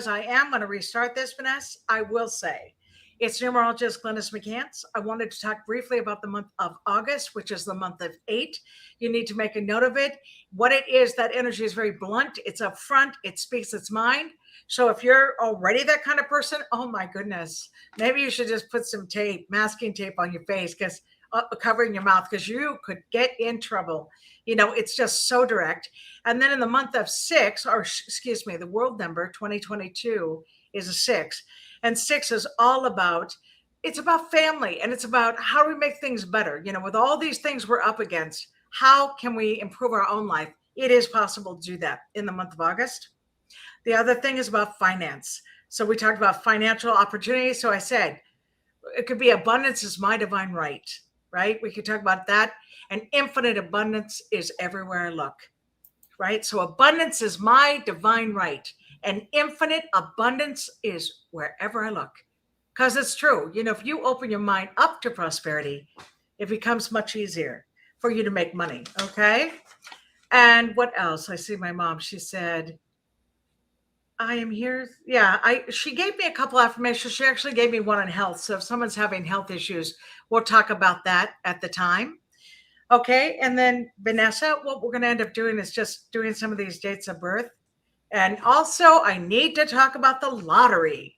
I am going to restart this, Vanessa, I will say it's numerologist Glynis McCANTS. I wanted to talk briefly about the month of August, which is the month of 8. You need to make a note of it. What it is, that energy is very blunt. It's upfront. It speaks its mind. So if you're already that kind of person, oh my goodness, maybe you should just put some tape, masking tape on your face, because covering your mouth, because you could get in trouble. It's just so direct. And then in the month of 6, or excuse me, the world number 2022 is a 6. And 6 is all about, it's about family, and it's about how do we make things better? With all these things we're up against, how can we improve our own life? It is possible to do that in the month of August. The other thing is about finance. So we talked about financial opportunities. So I said, it could be abundance is my divine right? We could talk about that. And infinite abundance is everywhere I look, right? So abundance is my divine right. And infinite abundance is wherever I look. Because it's true. If you open your mind up to prosperity, it becomes much easier for you to make money. Okay. And what else? I see my mom. She said, I am here. Yeah, she gave me a couple affirmations. She actually gave me one on health. So if someone's having health issues, we'll talk about that at the time. Okay. And then Vanessa, what we're going to end up doing is just doing some of these dates of birth. And also I need to talk about the lottery.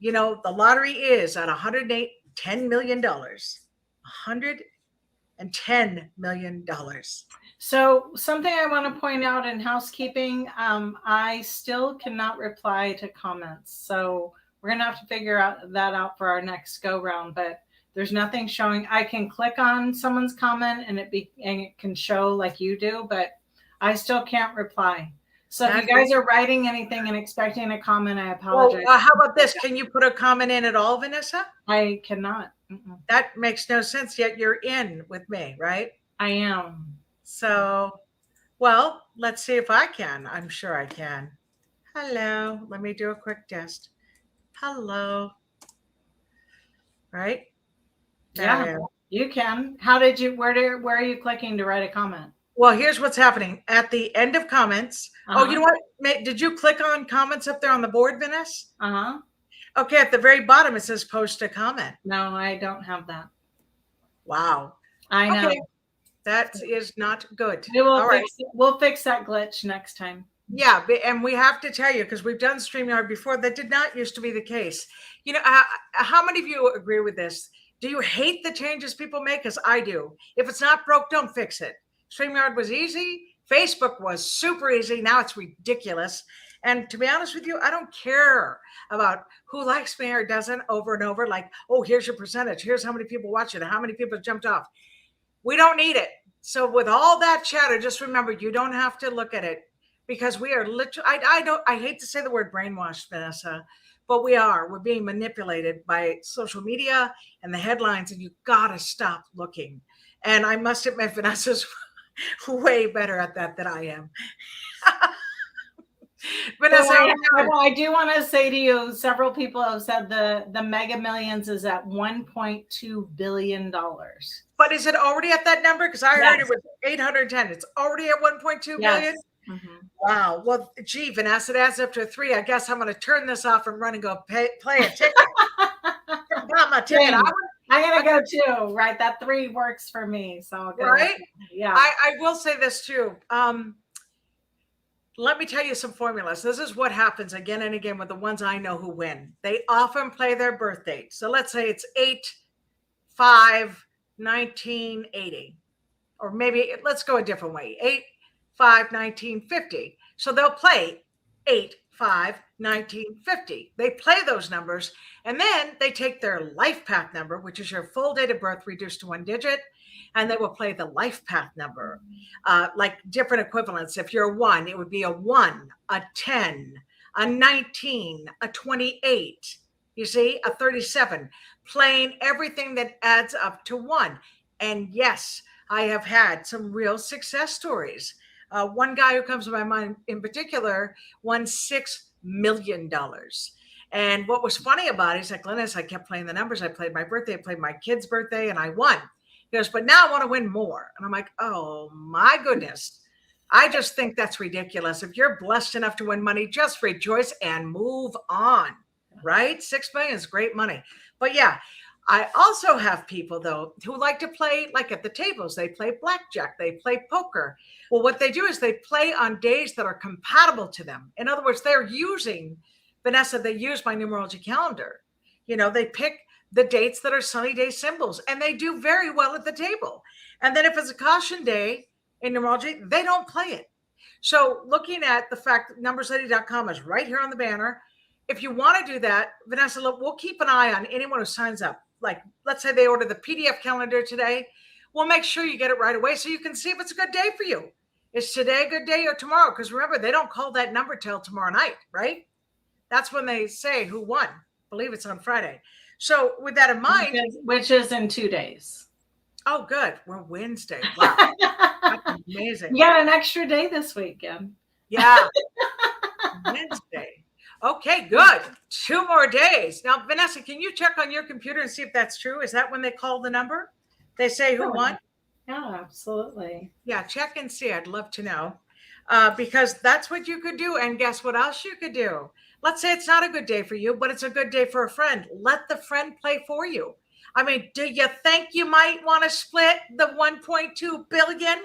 The lottery is at $10 million. $110 million. So something I want to point out in housekeeping, I still cannot reply to comments. So we're going to have to figure that out for our next go round, but there's nothing showing. I can click on someone's comment and it can show like you do, but I still can't reply. So if you guys are writing anything and expecting a comment, I apologize. Well, how about this? Can you put a comment in at all, Vanessa? I cannot. That makes no sense, yet you're in with me, right? I am. So, well, let's see if I can. I'm sure I can. Hello. Let me do a quick test. Hello. Right? Yeah, you can. Where are you clicking to write a comment? Well, here's what's happening. At the end of comments. Oh, you know what? Did you click on comments up there on the board, Vanessa? Okay, at the very bottom, it says post a comment. No, I don't have that. Wow. I know. Okay. That is not good. We'll fix that glitch next time. Yeah, and we have to tell you, because we've done StreamYard before, that did not used to be the case. How many of you agree with this? Do you hate the changes people make? Because I do. If it's not broke, don't fix it. StreamYard was easy. Facebook was super easy. Now it's ridiculous. And to be honest with you, I don't care about who likes me or doesn't over and over. Like, oh, here's your percentage. Here's how many people watch it. How many people jumped off. We don't need it. So with all that chatter, just remember, you don't have to look at it, because we are literally, I hate to say the word brainwashed, Vanessa, but we're being manipulated by social media and the headlines, and you got to stop looking. And I must admit, Vanessa's way better at that than I am. Vanessa, I do want to say to you, several people have said the Mega Millions is at $1.2 billion. But is it already at that number? Because I heard it was 810. It's already at 1.2 billion? Wow. Well, gee, Vanessa, it adds up to 3. I guess I'm going to turn this off and run and go play a ticket. Got my ticket. I'm going to go too, right? That 3 works for me. So, right? Yeah. I will say this too. Let me tell you some formulas. This is what happens again and again with the ones I know who win. They often play their birth date. So let's say it's 8/5/1980, or maybe let's go a different way. 8/5/1950. So they'll play 8/5/1950. They play those numbers, and then they take their life path number, which is your full date of birth reduced to 1 digit, and they will play the life path number, like different equivalents. If you're a 1, it would be a 1, a 10, a 19, a 28. You see, a 37, playing everything that adds up to 1. And yes, I have had some real success stories. One guy who comes to my mind in particular won $6 million. And what was funny about it, he's like, Glynis, I kept playing the numbers. I played my birthday, I played my kid's birthday, and I won. He goes, but now I want to win more. And I'm like, oh my goodness. I just think that's ridiculous. If you're blessed enough to win money, just rejoice and move on, right? 6 million is great money. But yeah, I also have people though who like to play like at the tables. They play blackjack, they play poker. Well, what they do is they play on days that are compatible to them. In other words, they're using, Vanessa, they use my numerology calendar. You know, they pick the dates that are sunny day symbols and they do very well at the table. And then if it's a caution day in numerology, they don't play it. So looking at the fact that numbercity.com is right here on the banner. If you want to do that, Vanessa, look, we'll keep an eye on anyone who signs up. Like, let's say they order the PDF calendar today. We'll make sure you get it right away so you can see if it's a good day for you. Is today a good day or tomorrow? Because remember, they don't call that number till tomorrow night, right? That's when they say who won. I believe it's on Friday. So with that in mind. Which is in 2 days. Oh, good. We're Wednesday. Wow. That's amazing. You got an extra day this weekend. Yeah. Wednesday. Okay, good. 2 more days. Now, Vanessa, can you check on your computer and see if that's true? Is that when they call the number? They say who won? Yeah, absolutely. Yeah, check and see. I'd love to know. Because that's what you could do. And guess what else you could do? Let's say it's not a good day for you, but it's a good day for a friend. Let the friend play for you. I mean, do you think you might want to split the 1.2 billion?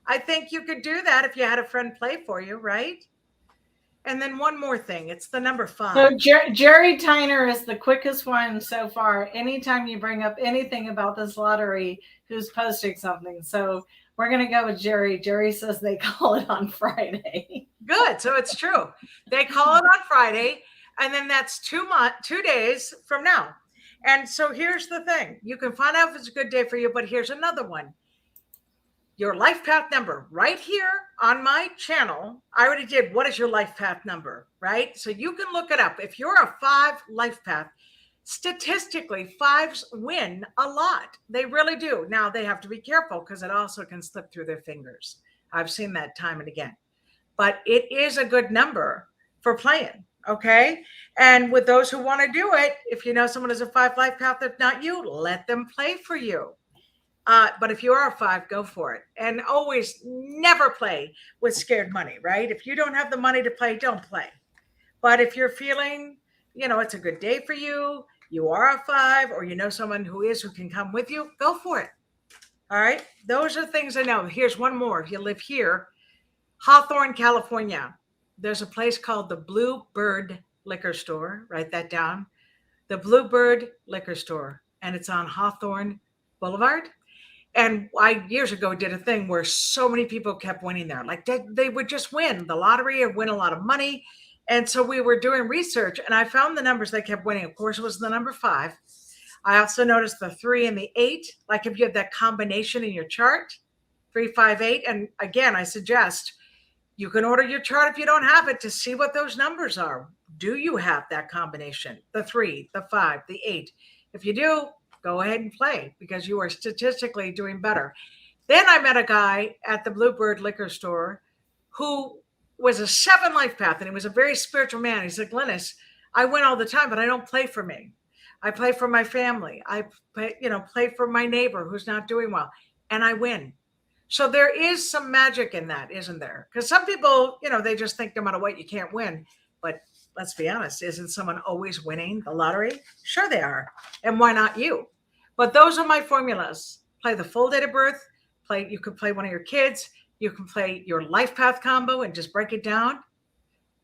I think you could do that if you had a friend play for you, right? And then one more thing. It's the number 5. So Jerry Tyner is the quickest one so far. Anytime you bring up anything about this lottery, who's posting something. So we're going to go with Jerry. Jerry says they call it on Friday. Good. So it's true. They call it on Friday, and then that's 2 days from now. And so here's the thing. You can find out if it's a good day for you, but here's another one. Your life path number right here on my channel. I already did. What is your life path number, right? So you can look it up. If you're a 5 life path, statistically, 5s win a lot. They really do. Now they have to be careful because it also can slip through their fingers. I've seen that time and again. But it is a good number for playing. Okay. And with those who want to do it, if you know someone is a 5 life path, if not you, let them play for you. But if you are a 5, go for it. And always never play with scared money, right? If you don't have the money to play, don't play. But if you're feeling, you know, it's a good day for you, you are a 5, or you know someone who can come with you, go for it. All right. Those are things I know. Here's one more. If you live here, Hawthorne, California, there's a place called the Bluebird Liquor Store. Write that down. The Bluebird Liquor Store. And it's on Hawthorne Boulevard. And I years ago did a thing where so many people kept winning there. Like they would just win the lottery or win a lot of money. And so we were doing research and I found the numbers they kept winning. Of course, it was the number 5. I also noticed the 3 and the 8. Like if you have that combination in your chart, 3, 5, 8. And again, I suggest you can order your chart if you don't have it to see what those numbers are. Do you have that combination? The 3, the 5, the 8. If you do, go ahead and play because you are statistically doing better. Then I met a guy at the Bluebird Liquor Store who was a 7 life path and he was a very spiritual man. He said, Glynis, I win all the time, but I don't play for me. I play for my family. I play for my neighbor who's not doing well and I win. So there is some magic in that, isn't there? Because some people, they just think no matter what, you can't win. But let's be honest, isn't someone always winning the lottery? Sure they are. And why not you? But those are my formulas. Play the full date of birth. You could play one of your kids. You can play your life path combo and just break it down.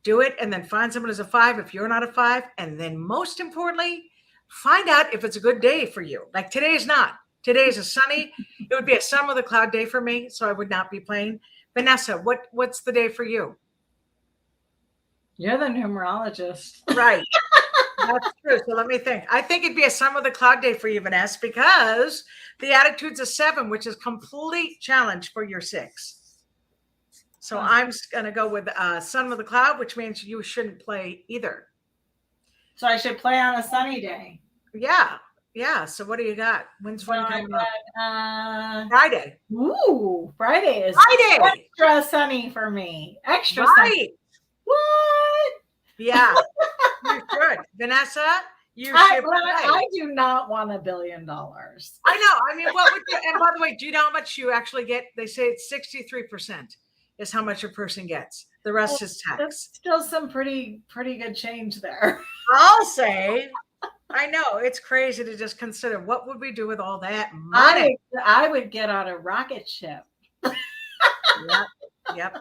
Do it and then find someone who's a 5 if you're not a 5. And then most importantly, find out if it's a good day for you. Like today is not. Today is a sunny. It would be a sun with a cloud day for me, so I would not be playing. Vanessa, what's the day for you? You're the numerologist. Right. That's true. So let me think. I think it'd be a sun with a cloud day for you, Vanessa, because the attitude's a 7, which is complete challenge for your 6. So I'm going to go with sun with a cloud, which means you shouldn't play either. So I should play on a sunny day. Yeah. Yeah. So what do you got? When's one coming up? Friday. Ooh, Friday is extra sunny for me. Extra sunny. What? Yeah. You should. Vanessa, you should play. I do not want $1 billion. I know. I mean, what would you, and by the way, do you know how much you actually get? They say it's 63%. is how much a person gets. The rest is That's tax. still some pretty good change there. I'll say, I know it's crazy to just consider what would we do with all that money. I would get on a rocket ship. Yep.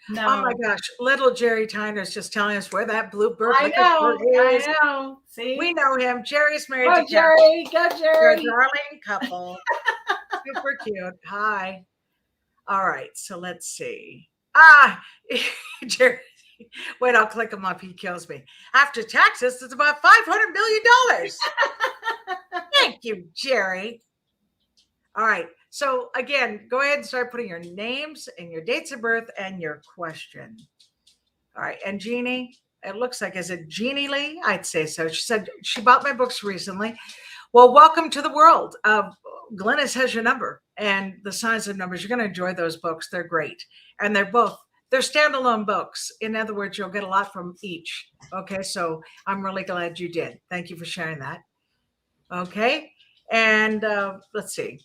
No. Oh my gosh, little Jerry Tyner's just telling us where that blue bird I know. is. I know. See, We know him. Jerry's married go to Jerry. Go You're a Jerry. darling couple. Super cute. Hi. All right, so let's see. Jerry. Wait, I'll click him up. He kills me. After taxes, it's about $500 million. Thank you, Jerry. All right. So again, go ahead and start putting your names and your dates of birth and your question. All right. And Jeannie, it looks like, is it Jeannie Lee? I'd say so. She said she bought my books recently. Well, welcome to the world. Glynis has your number and the signs of numbers. You're going to enjoy those books. They're great. And they're standalone books. In other words, you'll get a lot from each. Okay. So I'm really glad you did. Thank you for sharing that. Okay. And let's see.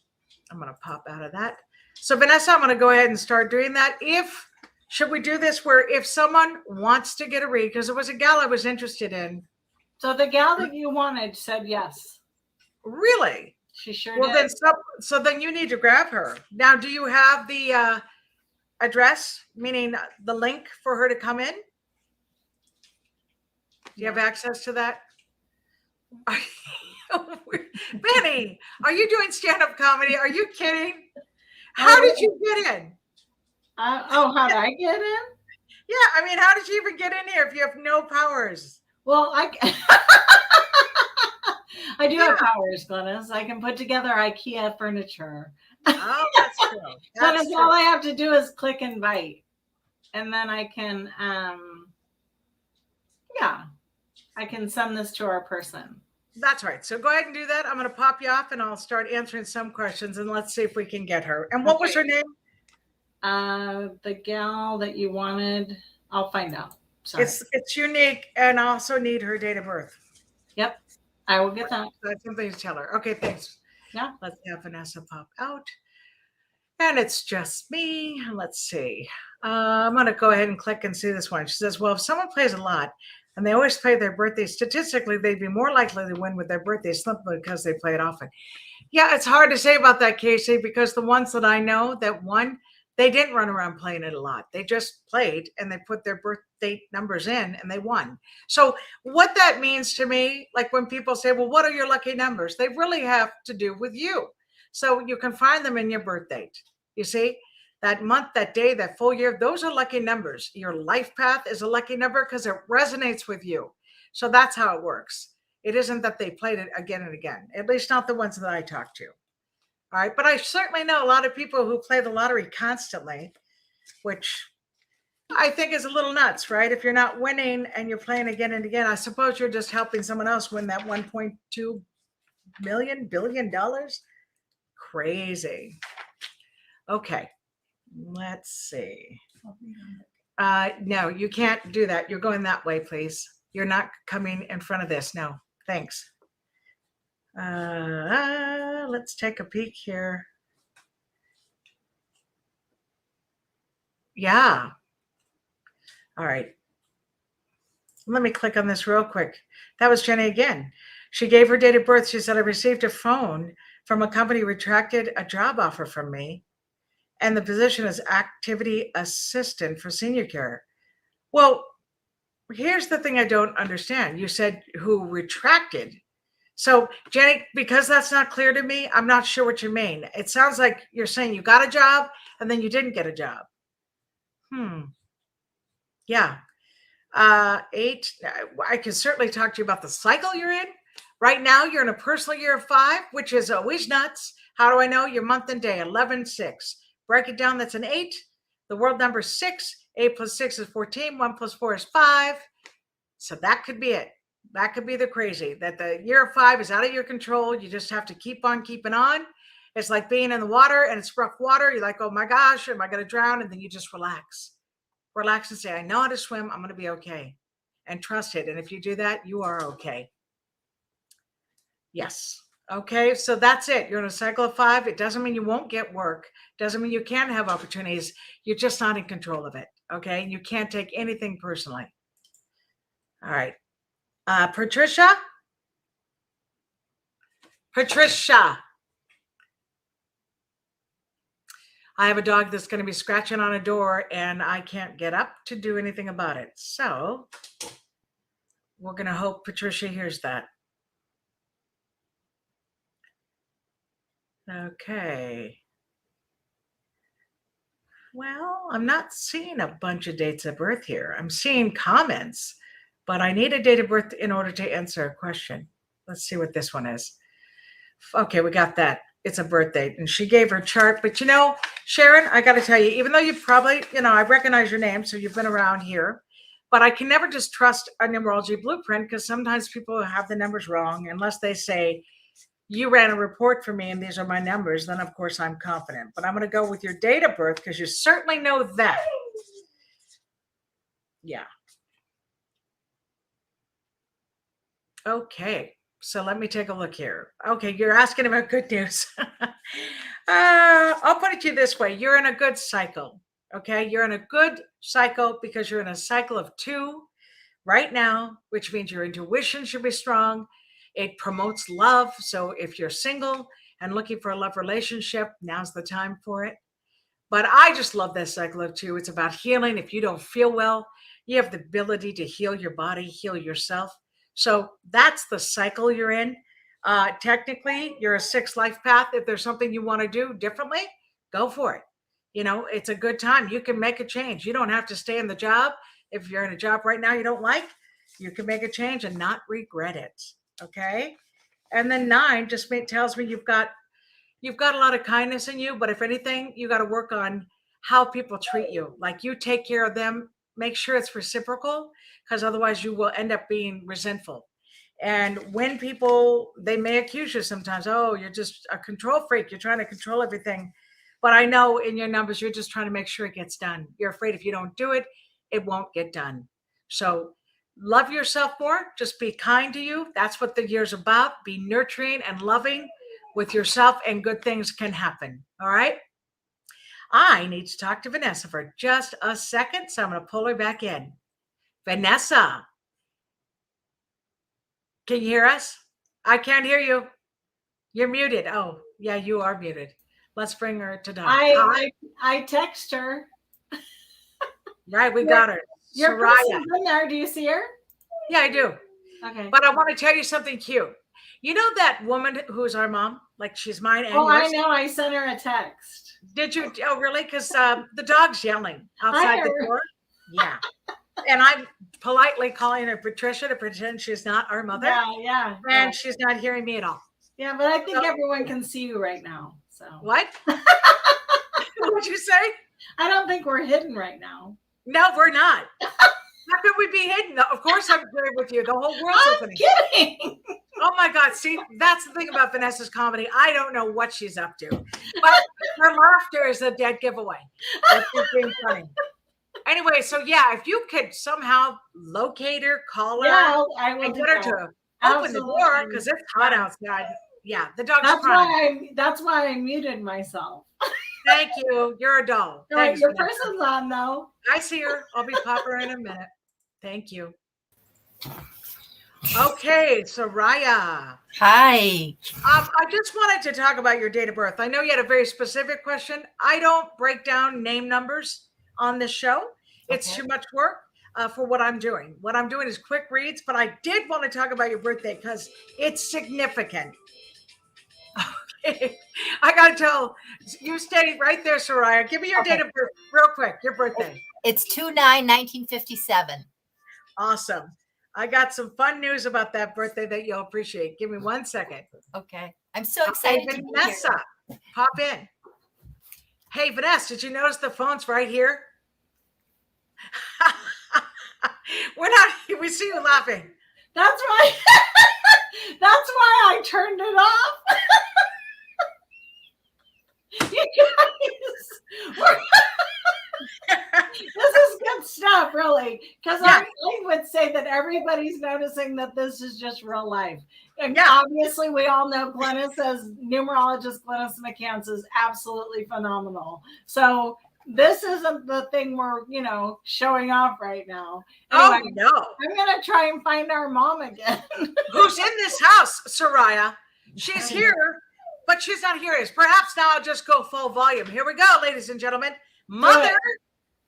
I'm going to pop out of that. So Vanessa, I'm going to go ahead and start doing that. Should we do this where if someone wants to get a read, because it was a gal I was interested in. So the gal that you wanted said yes. Really? She sure well, did. Then you need to grab her. Now, do you have the address, meaning the link for her to come in? Do you have access to that? Benny, are you doing stand-up comedy? Are you kidding? How did you get in? How did I get in? Yeah, I mean, how did you even get in here if you have no powers? Well, I do have powers, Glynis. I can put together IKEA furniture. Oh, that's true. That's true. All I have to do is click invite. And then I can, I can send this to our person. That's right. So go ahead and do that. I'm going to pop you off and I'll start answering some questions and let's see if we can get her. And what was her name? The gal that you wanted, I'll find out. Sorry. It's unique and I also need her date of birth. Yep. I will get that. That's something to tell her. Okay, thanks. Yeah. Let's have Vanessa pop out. And it's just me. Let's see. I'm going to go ahead and click and see this one. She says, well, if someone plays a lot and they always play their birthday, statistically, they'd be more likely to win with their birthday simply because they play it often. Yeah, it's hard to say about that, Casey, because the ones that I know that won, they didn't run around playing it a lot. They just played and they put their birth date numbers in and they won. So what that means to me, like when people say, well, what are your lucky numbers? They really have to do with you. So you can find them in your birth date. You see, that month, that day, that full year, those are lucky numbers. Your life path is a lucky number because it resonates with you. So that's how it works. It isn't that they played it again and again, at least not the ones that I talked to. All right. But I certainly know a lot of people who play the lottery constantly, which I think is a little nuts, right? If you're not winning and you're playing again and again, I suppose you're just helping someone else win that $1.2 billion. Crazy. Okay. Let's see. No, you can't do that. You're going that way, please. You're not coming in front of this. No, thanks. Let's take a peek here. Yeah. All right. Let me click on this real quick. That was Jenny again. She gave her date of birth. She said, I received a phone from a company retracted a job offer from me. And the position is activity assistant for senior care. Well, here's the thing I don't understand. You said who retracted. So Jenny, because that's not clear to me, I'm not sure what you mean. It sounds like you're saying you got a job and then you didn't get a job. Yeah. 8, I can certainly talk to you about the cycle you're in. Right now, you're in a personal year of 5, which is always nuts. How do I know? Your month and day, 11-6. Break it down, that's an 8. The world number is 6. 8 plus 6 is 14. 1 plus 4 is 5. So that could be it. That could be the crazy, that the year of 5 is out of your control. You just have to keep on keeping on. It's like being in the water and it's rough water. You're like, oh my gosh, am I going to drown? And then you just relax. Relax and say, I know how to swim. I'm going to be okay. And trust it. And if you do that, you are okay. Yes. Okay, so that's it. You're in a cycle of 5. It doesn't mean you won't get work. Doesn't mean you can't have opportunities. You're just not in control of it. Okay, you can't take anything personally. All right, Patricia. I have a dog that's going to be scratching on a door, and I can't get up to do anything about it. So we're going to hope Patricia hears that. Okay. Well, I'm not seeing a bunch of dates of birth here. I'm seeing comments, but I need a date of birth in order to answer a question. Let's see what this one is. Okay, we got that. It's a birth date, and she gave her chart. But you know, Sharon, I got to tell you, even though you probably, I recognize your name, so you've been around here, but I can never just trust a numerology blueprint because sometimes people have the numbers wrong unless they say, you ran a report for me and these are my numbers, then of course I'm confident. But I'm going to go with your date of birth because you certainly know that. Yeah. Okay. So let me take a look here. Okay. You're asking about good news. I'll put it to you this way. You're in a good cycle. Okay. You're in a good cycle because you're in a cycle of 2 right now, which means your intuition should be strong. It promotes love. So if you're single and looking for a love relationship, now's the time for it. But I just love this cycle of 2. It's about healing. If you don't feel well, you have the ability to heal your body, heal yourself. So that's the cycle you're in. Technically, you're a 6 life path. If there's something you want to do differently, go for it. It's a good time. You can make a change. You don't have to stay in the job. If you're in a job right now you don't like, you can make a change and not regret it. Okay. And then 9 just tells me you've got a lot of kindness in you, but if anything, you got to work on how people treat you. Like you take care of them, make sure it's reciprocal, because otherwise you will end up being resentful. And when people, they may accuse you sometimes, oh, you're just a control freak. You're trying to control everything. But I know in your numbers, you're just trying to make sure it gets done. You're afraid if you don't do it, it won't get done. So love yourself more. Just be kind to you. That's what the year's about. Be nurturing and loving with yourself, and good things can happen. All right. I need to talk to Vanessa for just a second. So I'm going to pull her back in. Vanessa, can you hear us? I can't hear you. You're muted. Oh, yeah, you are muted. Let's bring her to talk. I text her. Right, we got her. Your Soraya. person's in there. Do you see her? Yeah, I do. Okay. But I want to tell you something cute. You know that woman who's our mom? Like she's mine and yours? I know. I sent her a text. Did you? Oh, really? Because the dog's yelling outside the door. Yeah. And I'm politely calling her Patricia to pretend she's not our mother. Yeah. And she's not hearing me at all. Yeah, but I think everyone can see you right now. So what? What'd you say? I don't think we're hidden right now. No, we're not. How could we be hidden? Of course I'm there with you. The whole world's opening. Kidding. Oh my God. See, that's the thing about Vanessa's comedy. I don't know what she's up to. But her laughter is a dead giveaway. That's just being funny. Anyway, so yeah, if you could somehow locate her, call her, I will and get her to open the door because it's hot outside. Yeah, the dog's crying. That's why I muted myself. Thank you. You're a doll. Thanks, your person's on though. I see her. I'll be popping her in a minute. Thank you. Okay, Soraya. Hi. I just wanted to talk about your date of birth. I know you had a very specific question. I don't break down name numbers on this show. It's too much work for what I'm doing. What I'm doing is quick reads, but I did want to talk about your birthday because it's significant. Okay. I got to tell you, stay right there, Soraya. Give me your date of birth real quick, your birthday. It's 2/9/1957. Awesome. I got some fun news about that birthday that you'll appreciate. Give me 1 second. Okay. I'm so excited. Hey, Vanessa, pop in. Hey, Vanessa, did you notice the phone's right here? We see you laughing. That's right. That's why I turned it off. You guys, This is good stuff, really, because Yeah. I would say that everybody's noticing that this is just real life. And Yeah. obviously, we all know Glynis as numerologist Glynis McCants is absolutely phenomenal. So this isn't the thing we're, showing off right now. Anyway, Oh, no. I'm going to try and find our mom again. Who's in this house, Soraya? She's here, but she's not here. Perhaps now I'll just go full volume. Here we go, ladies and gentlemen. Mother,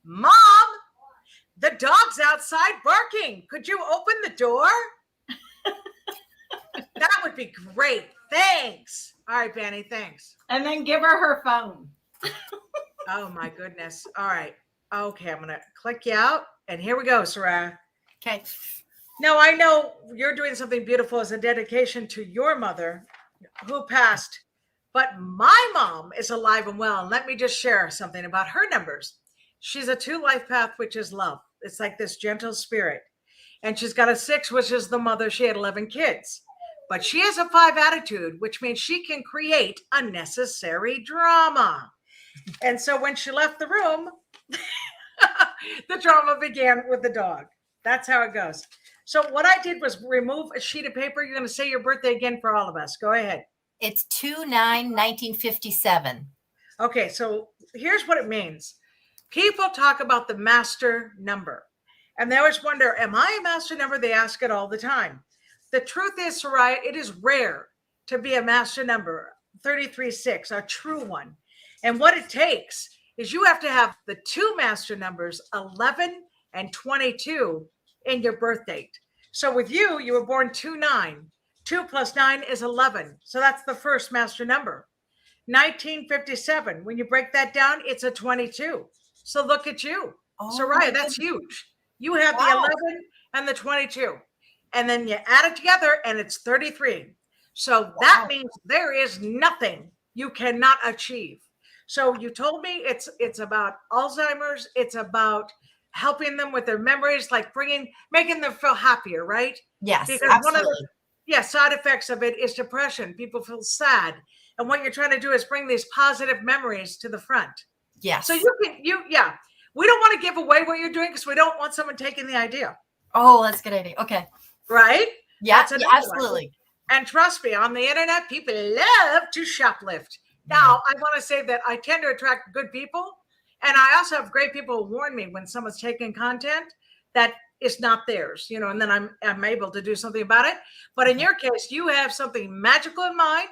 Mom, the dog's outside barking. Could you open the door? That would be great. Thanks. All right, Benny, thanks. And then give her phone. Oh, my goodness. All right. Okay, I'm going to click you out. And here we go, Soraya. Okay. Now, I know you're doing something beautiful as a dedication to your mother who passed, but my mom is alive and well. And let me just share something about her numbers. She's a 2 life path, which is love. It's like this gentle spirit. And she's got a 6, which is the mother. She had 11 kids. But she has a 5 attitude, which means she can create unnecessary drama. And so when she left the room, the drama began with the dog. That's how it goes. So what I did was remove a sheet of paper. You're going to say your birthday again for all of us. Go ahead. It's 2/9/1957. Okay, so here's what it means. People talk about the master number, and they always wonder, am I a master number? They ask it all the time. The truth is, Soraya, it is rare to be a master number, 33-6, a true one. And what it takes is you have to have the 2 master numbers, 11 and 22, in your birth date. So with you, you were born 2/9. 2 plus 9 is 11. So that's the first master number. 1957, when you break that down, it's a 22. So look at you. Soraya, that's huge. You have the 11 and the 22. And then you add it together and it's 33. So that means there is nothing you cannot achieve. So you told me it's about Alzheimer's. It's about helping them with their memories, like making them feel happier, right? Yes, Because absolutely. one of the side effects of it is depression. People feel sad. And what you're trying to do is bring these positive memories to the front. Yes. So we don't want to give away what you're doing because we don't want someone taking the idea. Oh, that's a good idea. Okay. Right? Yeah, That's absolutely. And trust me, on the internet, people love to shoplift. Now, I want to say that I tend to attract good people. And I also have great people who warn me when someone's taking content that is not theirs, and then I'm able to do something about it. But in your case, you have something magical in mind.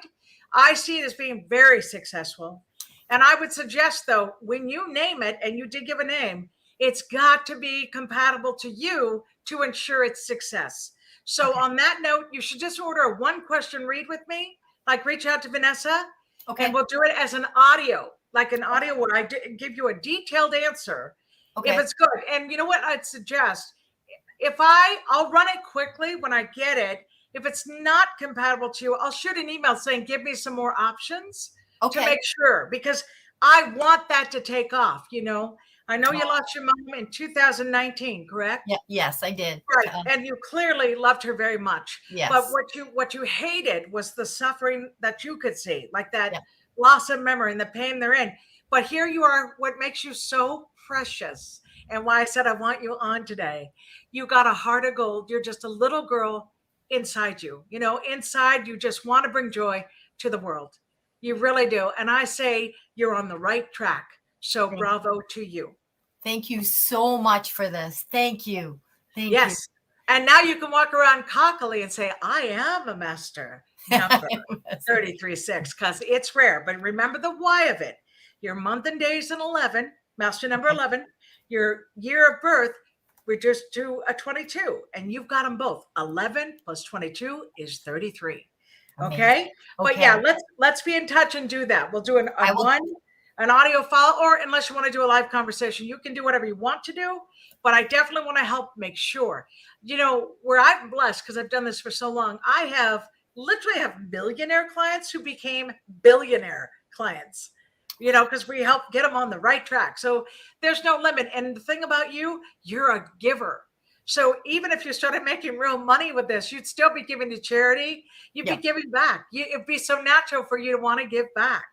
I see it as being very successful. And I would suggest, though, when you name it, and you did give a name, it's got to be compatible to you to ensure its success. So on that note, you should just order a 1-question read with me, like reach out to Vanessa. Okay. And we'll do it as an audio, like an audio where I give you a detailed answer if it's good. And you know what I'd suggest? If I'll run it quickly when I get it. If it's not compatible to you, I'll shoot an email saying, give me some more options to make sure, because I want that to take off. I know you lost your mom in 2019, correct? Yeah, yes, I did. Right. And you clearly loved her very much. Yes. But what you hated was the suffering that you could see, like that loss of memory and the pain they're in. But here you are, what makes you so precious, and why I said I want you on today. You got a heart of gold. You're just a little girl inside you. Inside you just want to bring joy to the world. You really do. And I say you're on the right track. So bravo to you. Thank you so much for this. Thank you. Thank you. Yes. And now you can walk around cockily and say, I am a master number 33-6, because it's rare. But remember the why of it. Your month and days in 11, master number 11, your year of birth reduced to a 22. And you've got them both. 11 plus 22 is 33. Okay. But yeah, let's be in touch and do that. We'll do an audio file, or unless you want to do a live conversation, you can do whatever you want to do. But I definitely want to help make sure, where I'm blessed because I've done this for so long. I literally have millionaire clients who became billionaire clients, because we help get them on the right track. So there's no limit. And the thing about you're a giver. So even if you started making real money with this, you'd still be giving to charity. You'd be giving back. It'd be so natural for you to want to give back.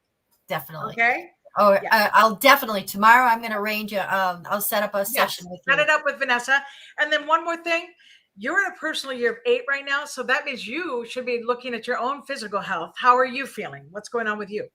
Definitely. Okay. Oh, Yeah. I'll definitely tomorrow. I'm going to arrange I'll set up a Yes. session with Set you. it up with Vanessa. And then one more thing. You're in a personal year of 8 right now. So that means you should be looking at your own physical health. How are you feeling? What's going on with you?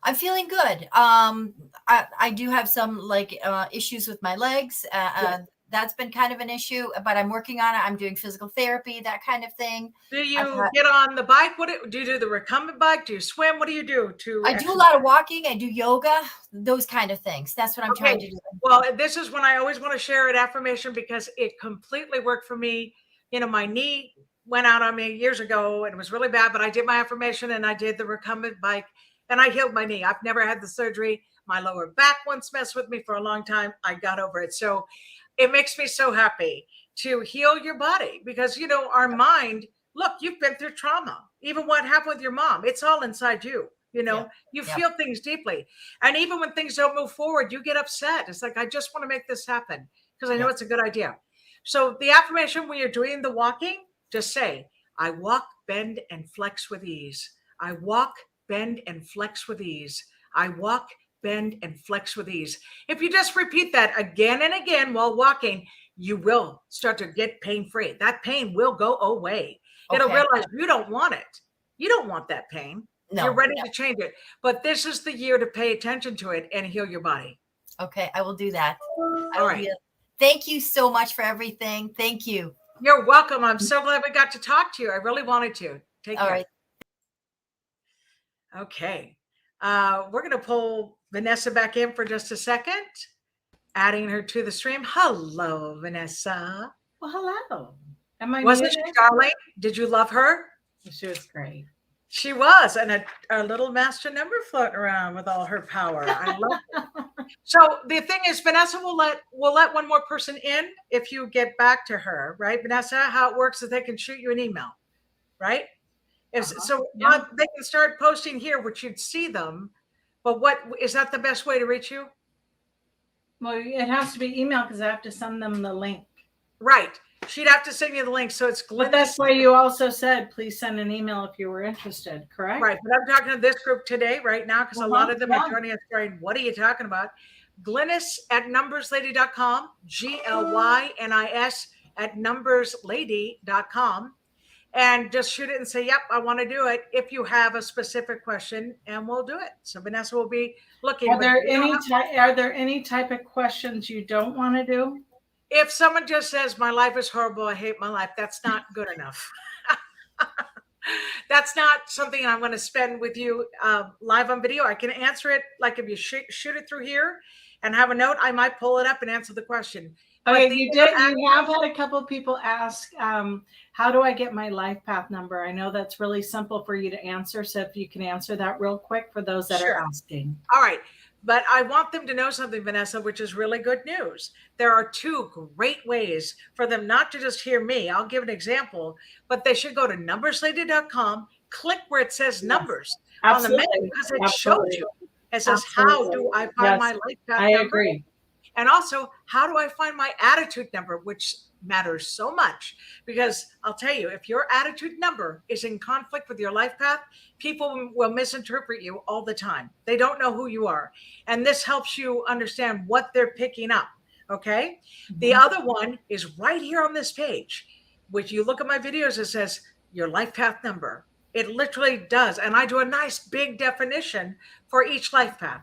I'm feeling good. I do have some like issues with my legs. Yes. That's been kind of an issue, but I'm working on it. I'm doing physical therapy, that kind of thing. Do you get on the bike? What do you do? The recumbent bike? Do you swim? What do you do to I do a exercise? lot of walking. I do yoga, those kind of things. That's what I'm trying to do. Well, this is when I always want to share an affirmation because it completely worked for me. You know, my knee went out on me years ago and it was really bad, but I did my affirmation and I did the recumbent bike and I healed my knee. I've never had the surgery. My lower back once messed with me for a long time. I got over it. So it makes me so happy to heal your body because, you know, our mind, look, you've been through trauma. Even what happened with your mom, it's all inside you. You know, Yeah. you Yeah. feel things deeply. And even when things don't move forward, you get upset. It's like, I just want to make this happen because I know Yeah. it's a good idea. So the affirmation when you're doing the walking, just say, I walk, bend, and flex with ease. I walk, bend, and flex with ease. I walk, bend, and flex with ease. If you just repeat that again and again while walking, you will start to get pain-free. That pain will go away. It'll Okay. realize you don't want it. You don't want that pain. You're No. ready to change it. But this is the year to pay attention to it and heal your body. Okay. I will do that. I All will right. do it. Thank you so much for everything. Thank you. You're welcome. I'm so glad we got to talk to you. I really wanted to. Take All care. right. Okay. We're going to pull Vanessa back in for just a second, adding her to the stream. Hello, Vanessa. Well, hello. Am I Wasn't she muted? darling? Did you love her? She was great. She was, and a little master number floating around with all her power. I love it. So the thing is, Vanessa will let one more person in if you get back to her, right? Vanessa, how it works is they can shoot you an email, right? So Yeah. they can start posting here, which you'd see them. But what is that the best way to reach you? Well, it has to be email because I have to send them the link. Right. She'd have to send you the link. So it's But that's why you also said, please send an email if you were interested, correct? Right. But I'm talking to this group today, right now, because a lot of them are joining us going, what are you talking about? Glynis at numberslady.com, GLYNIS at numberslady.com. And just shoot it and say, yep, I want to do it if you have a specific question, and we'll do it. So Vanessa will be looking. Are there any type of questions you don't want to do? If someone just says, my life is horrible, I hate my life, that's not good enough. That's not something I'm going to spend with you live on video. I can answer it like if you shoot it through here and have a note, I might pull it up and answer the question. Okay, you have had a couple of people ask, how do I get my life path number? I know that's really simple for you to answer. So if you can answer that real quick for those that are asking. All right. But I want them to know something, Vanessa, which is really good news. There are 2 great ways for them not to just hear me. I'll give an example, but they should go to numberslady.com, click where it says numbers on the menu because it shows you. It says, how do I find my life path number? I agree. And also, how do I find my attitude number, which matters so much? Because I'll tell you, if your attitude number is in conflict with your life path, people will misinterpret you all the time. They don't know who you are. And this helps you understand what they're picking up. Okay. Mm-hmm. The other one is right here on this page, which you look at my videos, it says your life path number. It literally does. And I do a nice big definition for each life path.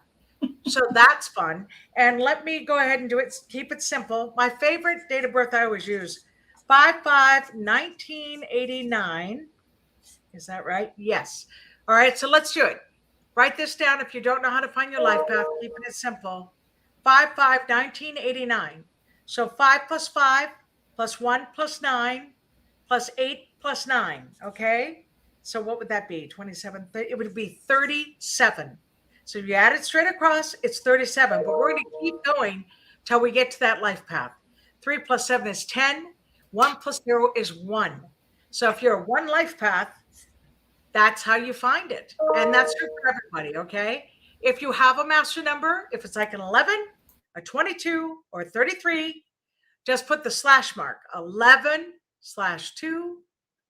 So that's fun. And let me go ahead and do it. Keep it simple. My favorite date of birth I always use, 5/5/1989. Is that right? Yes. All right. So let's do it. Write this down if you don't know how to find your life path. Keeping it simple. 5/5/1989. So 5 + 5 + 1 + 9 + 8 + 9. Okay. So what would that be? 27. It would be 37. So if you add it straight across, it's 37. But we're going to keep going till we get to that life path. 3 + 7 is 10. 1 + 0 is 1. So if you're a 1 life path, that's how you find it. And that's true for everybody, okay? If you have a master number, if it's like an 11, a 22, or 33, just put the slash mark. 11/2,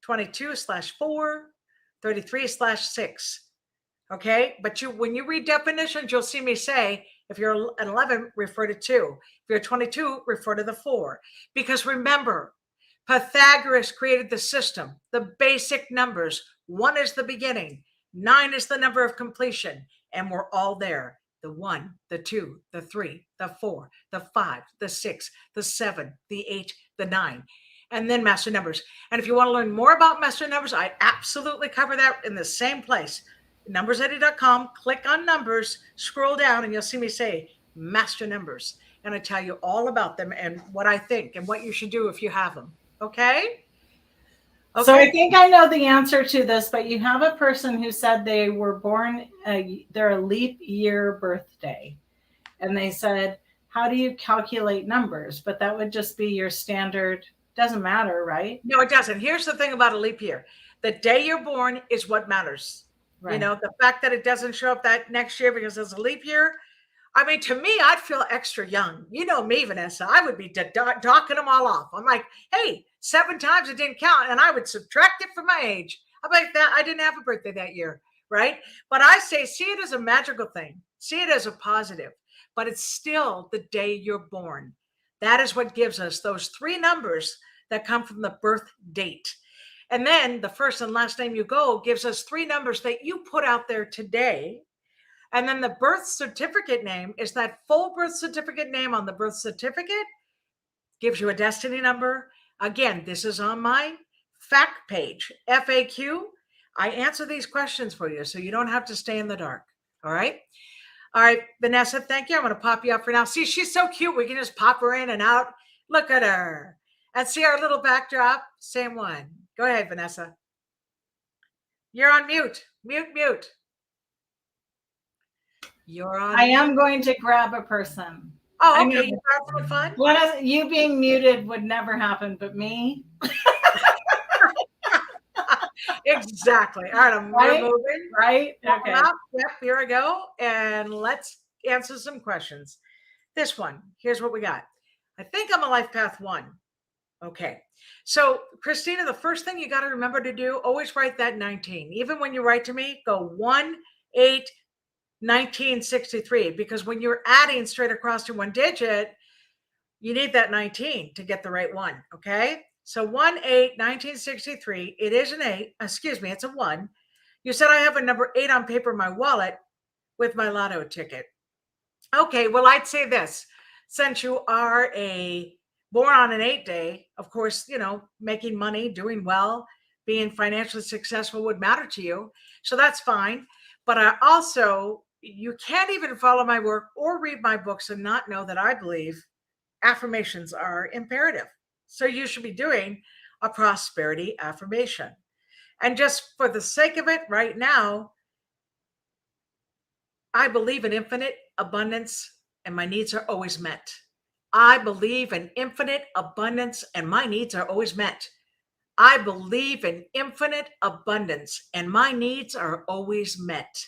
22/4, 33/6. Okay. But when you read definitions, you'll see me say, if you're an 11, refer to 2. If you're 22, refer to the 4. Because remember, Pythagoras created the system, the basic numbers. 1 is the beginning, 9 is the number of completion, and we're all there. The 1, the 2, the 3, the 4, the 5, the 6, the 7, the 8, the 9, and then master numbers. And if you want to learn more about master numbers, I absolutely cover that in the same place. Numberseddie.com, click on numbers, scroll down, and you'll see me say master numbers. And I tell you all about them and what I think and what you should do if you have them. Okay? Okay. So I think I know the answer to this, but you have a person who said they were born, they're a leap year birthday. And they said, how do you calculate numbers? But that would just be your standard, doesn't matter, right? No, it doesn't. Here's the thing about a leap year. The day you're born is what matters. Right. You know, the fact that it doesn't show up that next year because it's a leap year, I mean, to me, I'd feel extra young. You know me, Vanessa. I would be docking them all off. I'm like, hey, 7 times it didn't count, and I would subtract it from my age. I'm like, that I didn't have a birthday that year, right? But I say, see it as a magical thing. See it as a positive. But it's still the day you're born. That is what gives us those 3 numbers that come from the birth date. And then the first and last name you go gives us 3 numbers that you put out there today. And then the birth certificate name is that full birth certificate name on the birth certificate, gives you a destiny number. Again, this is on my fact page, FAQ. I answer these questions for you so you don't have to stay in the dark. All right. All right, Vanessa, thank you. I'm going to pop you up for now. See, she's so cute. We can just pop her in and out. Look at her. And see our little backdrop. Same one. Go ahead, Vanessa. You're on mute. Mute. You're on. I am going to grab a person. Oh, I okay. mean, You got fun? You being muted would never happen, but me. Exactly. All right, we're moving. Right? Okay. Yep, here I go. And let's answer some questions. This one, here's what we got. I think I'm a life path 1. Okay. So, Christina, the first thing you got to remember to do, always write that 19. Even when you write to me, go 1, 8, 1963, because when you're adding straight across to 1 digit, you need that 19 to get the right one. Okay. So 1, 8, 1963. It is an 8. Excuse me. It's a 1. You said I have a number 8 on paper in my wallet with my lotto ticket. Okay. Well, I'd say this, since you are born on an 8 day, of course, you know, making money, doing well, being financially successful would matter to you. So that's fine. But I also, you can't even follow my work or read my books and not know that I believe affirmations are imperative. So you should be doing a prosperity affirmation. And just for the sake of it right now, I believe in infinite abundance and my needs are always met. I believe in infinite abundance and my needs are always met. I believe in infinite abundance and my needs are always met.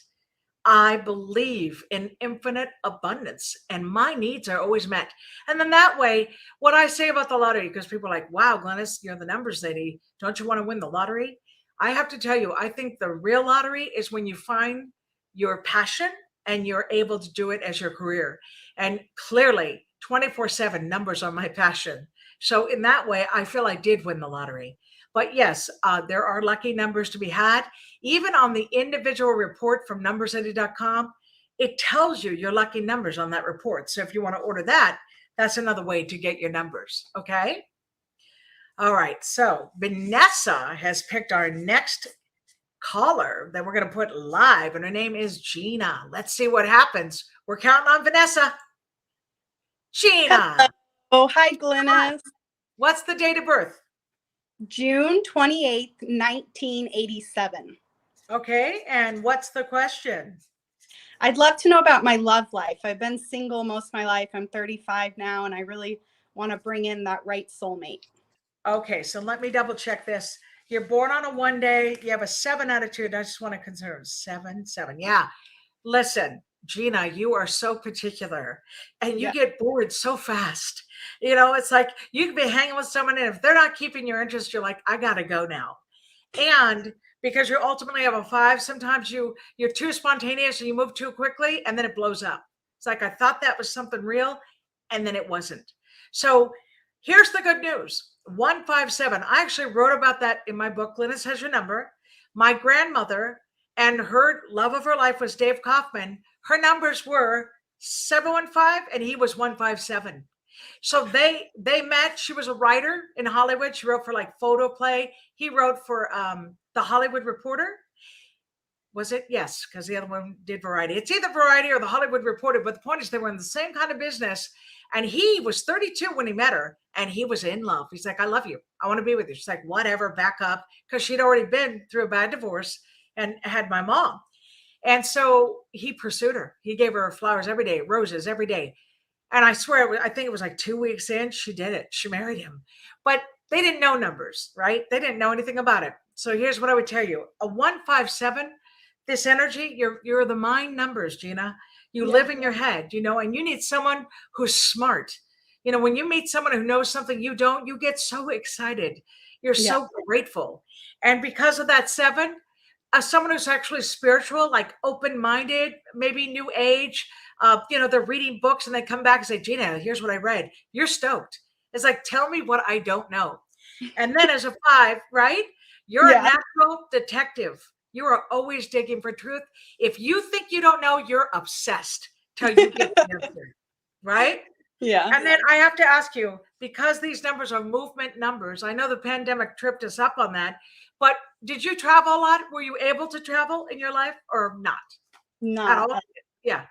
I believe in infinite abundance and my needs are always met. And then that way, what I say about the lottery, because people are like, wow, Glynis, you're the numbers lady. Don't you want to win the lottery? I have to tell you, I think the real lottery is when you find your passion and you're able to do it as your career. And clearly, 24/7 numbers are my passion. So in that way, I feel I did win the lottery. But yes, there are lucky numbers to be had. Even on the individual report from numberseddie.com, it tells you your lucky numbers on that report. So if you want to order that, that's another way to get your numbers. Okay. All right. So Vanessa has picked our next caller that we're going to put live, and her name is Gina. Let's see what happens. We're counting on Vanessa. Gina. Oh, hi, Glynis. What's the date of birth? June 28th, 1987. Okay. And what's the question? I'd love to know about my love life. I've been single most of my life. I'm 35 now, and I really want to bring in that right soulmate. Okay. So let me double check this. You're born on a 1 day. You have a 7 attitude. I just want to confirm 7. Yeah. Listen, Gina, you are so particular and you get bored so fast. You know, it's like you could be hanging with someone and if they're not keeping your interest, you're like, I got to go now. And because you ultimately have a 5, sometimes you're too spontaneous and you move too quickly and then it blows up. It's like, I thought that was something real and then it wasn't. So here's the good news. 157. I actually wrote about that in my book, Glynis Has Your Number. My grandmother and her love of her life was Dave Kaufman. Her numbers were 715 and he was 157. So they met. She was a writer in Hollywood. She wrote for like Photoplay. He wrote for the Hollywood Reporter. Was it? Yes, because the other one did Variety. It's either Variety or the Hollywood Reporter. But the point is they were in the same kind of business. And he was 32 when he met her and he was in love. He's like, I love you. I want to be with you. She's like, whatever, back up. Because she'd already been through a bad divorce and had my mom. And so he pursued her. He gave her flowers every day, roses every day. And I swear, I think it was like 2 weeks in, she did it. She married him. But they didn't know numbers, right? They didn't know anything about it. So here's what I would tell you. A 157, this energy, you're the mind numbers, Gina. You live in your head, and you need someone who's smart. When you meet someone who knows something you don't, you get so excited. You're so grateful. And because of that 7, someone who's actually spiritual, like open-minded, maybe new age, they're reading books and they come back and say, Gina, here's what I read. You're stoked. It's like, tell me what I don't know. And then as a 5, right? You're a natural detective. You are always digging for truth. If you think you don't know, you're obsessed till you get the answer, right? Yeah. And then I have to ask you, because these numbers are movement numbers, I know the pandemic tripped us up on that, but did you travel a lot? Were you able to travel in your life or not? At all? Yeah,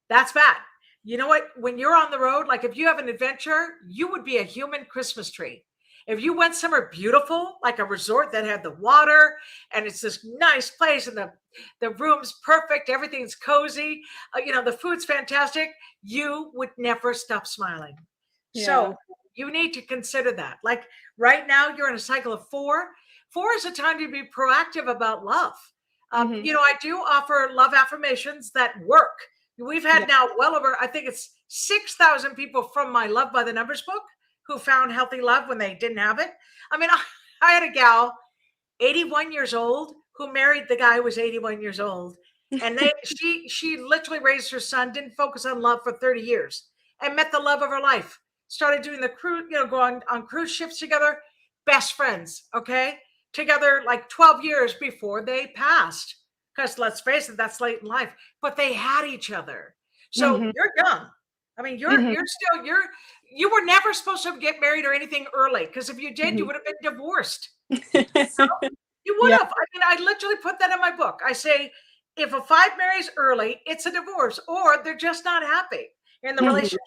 that's bad. You know what? When you're on the road, like if you have an adventure, you would be a human Christmas tree. If you went somewhere beautiful, like a resort that had the water and it's this nice place and the room's perfect, everything's cozy, the food's fantastic, you would never stop smiling. Yeah. So you need to consider that. Like right now, you're in a cycle of 4. 4 is a time to be proactive about love. I do offer love affirmations that work. We've had now well over, I think it's 6,000 people from my Love by the Numbers book who found healthy love when they didn't have it. I mean, I had a gal, 81 years old, who married the guy who was 81 years old. And she literally raised her son, didn't focus on love for 30 years and met the love of her life. Started doing the cruise, going on cruise ships together, best friends, okay? Together like 12 years before they passed. Because let's face it, that's late in life. But they had each other. So you're young. I mean, you were never supposed to get married or anything early. Because if you did, you would have been divorced. You would have. I mean, I literally put that in my book. I say, if a 5 marries early, it's a divorce, or they're just not happy in the relationship.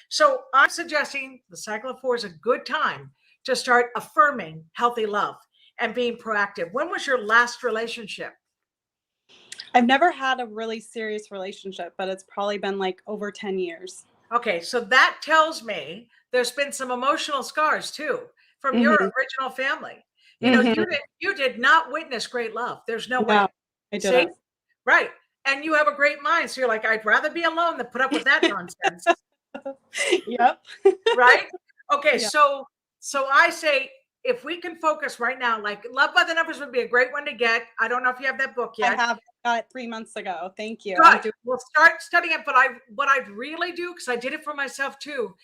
So I'm suggesting the cycle of 4 is a good time to start affirming healthy love and being proactive. When was your last relationship? I've never had a really serious relationship, but it's probably been like over 10 years. Okay, so that tells me there's been some emotional scars too from your original family. You did not witness great love. There's no way. I didn't. See? Right. And you have a great mind. So you're like, I'd rather be alone than put up with that nonsense. Yep. Right? Okay, so I say, if we can focus right now, like Love by the Numbers would be a great one to get. I don't know if you have that book yet. I have got it 3 months ago. Thank you. We'll start studying it. But what I'd really do, because I did it for myself too,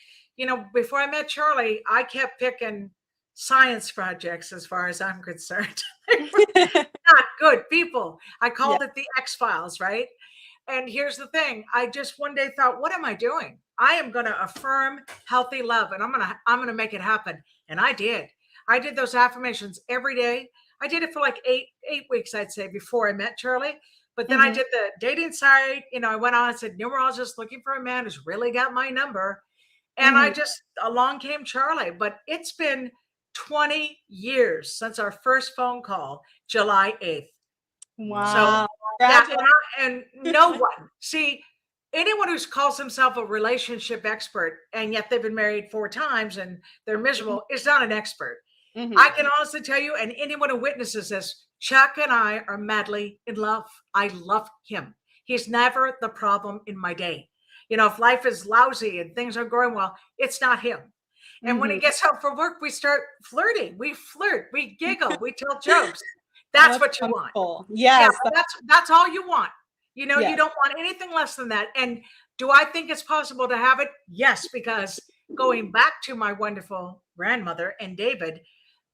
before I met Charlie, I kept picking science projects as far as I'm concerned. Not good people. I called it the X-Files, right? And here's the thing. I just one day thought, what am I doing? I am going to affirm healthy love and I'm going to make it happen. And I did. I did those affirmations every day. I did it for like eight weeks, I'd say, before I met Charlie. But then I did the dating site. I went on and said, numerologist looking for a man who's really got my number. And along came Charlie. But it's been 20 years since our first phone call, July 8th. Wow. So, and no one, see, anyone who calls himself a relationship expert and yet they've been married 4 times and they're miserable is not an expert. I can honestly tell you, and anyone who witnesses this, Chuck and I are madly in love. I love him. He's never the problem in my day. If life is lousy and things aren't going well, it's not him. And when he gets home from work, we start flirting. We flirt, we giggle, we tell jokes. That's what you want. wonderful. Yeah, Yes. but that's all you want. You know, Yes. you don't want anything less than that. And do I think it's possible to have it? Yes, because going back to my wonderful grandmother and David,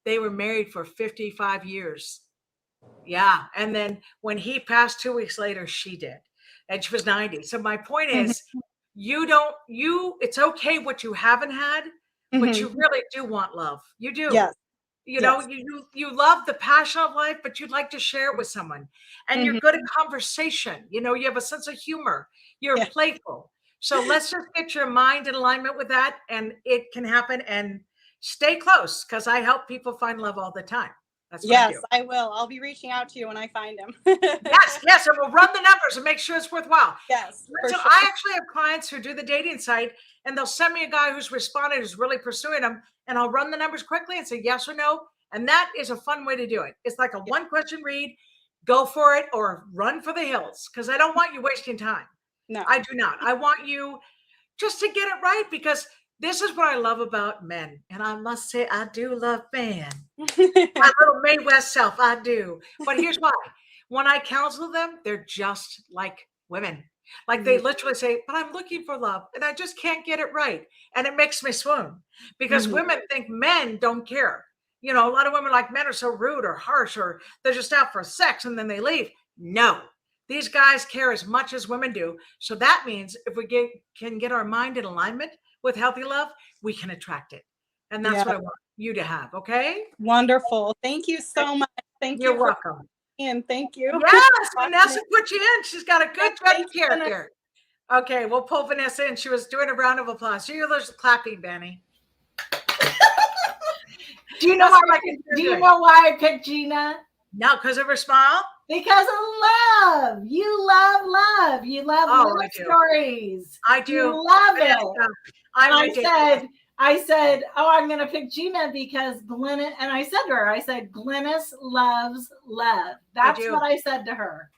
they were married for 55 years. Yeah. And then when he passed 2 weeks later, she did. And she was 90. So my point Mhm. is, it's okay what you haven't had, but you really do want love. You do. Yes. You know, Yes. you love the passion of life, but you'd like to share it with someone. And you're Mhm. good at conversation. You know, you have a sense of humor. You're Yeah. playful. So let's just get your mind in alignment with that, and it can happen. And stay close, because I help people find love all the time. That's what I Yes, do. I will. I'll be reaching out to you when I find him. Yes, and we'll run the numbers and make sure it's worthwhile. Yes, for So sure. I actually have clients who do the dating site, and they'll send me a guy who's responded, who's really pursuing them, and I'll run the numbers quickly and say yes or no. And that is a fun way to do it. It's like a one question read, go for it, or run for the hills, because I don't want you wasting time. No. I do not. I want you just to get it right, because this is what I love about men. And I must say, I do love men. My little Mae West self, I do. But here's why. When I counsel them, they're just like women. Like they literally say, but I'm looking for love and I just can't get it right. And it makes me swoon, because women think men don't care. You know, a lot of women like men are so rude or harsh, or they're just out for sex and then they leave. No, these guys care as much as women do. So that means if we can get our mind in alignment with healthy love, we can attract it. And that's what I want you to have. Okay. Wonderful. Thank you so much. Thank You're you. welcome. And thank you. Yes, Vanessa put you in. She's got a good Thank you, character. Okay, we'll pull Vanessa in. She was doing a round of applause. You're clapping, Benny. Do you know why I picked Gina? No, because of her smile? Because of love. You love love. You love love stories. I do. You love it. I said, oh, I'm going to pick Gina because Glynis, and I said to her, Glynis loves love. That's what I said to her.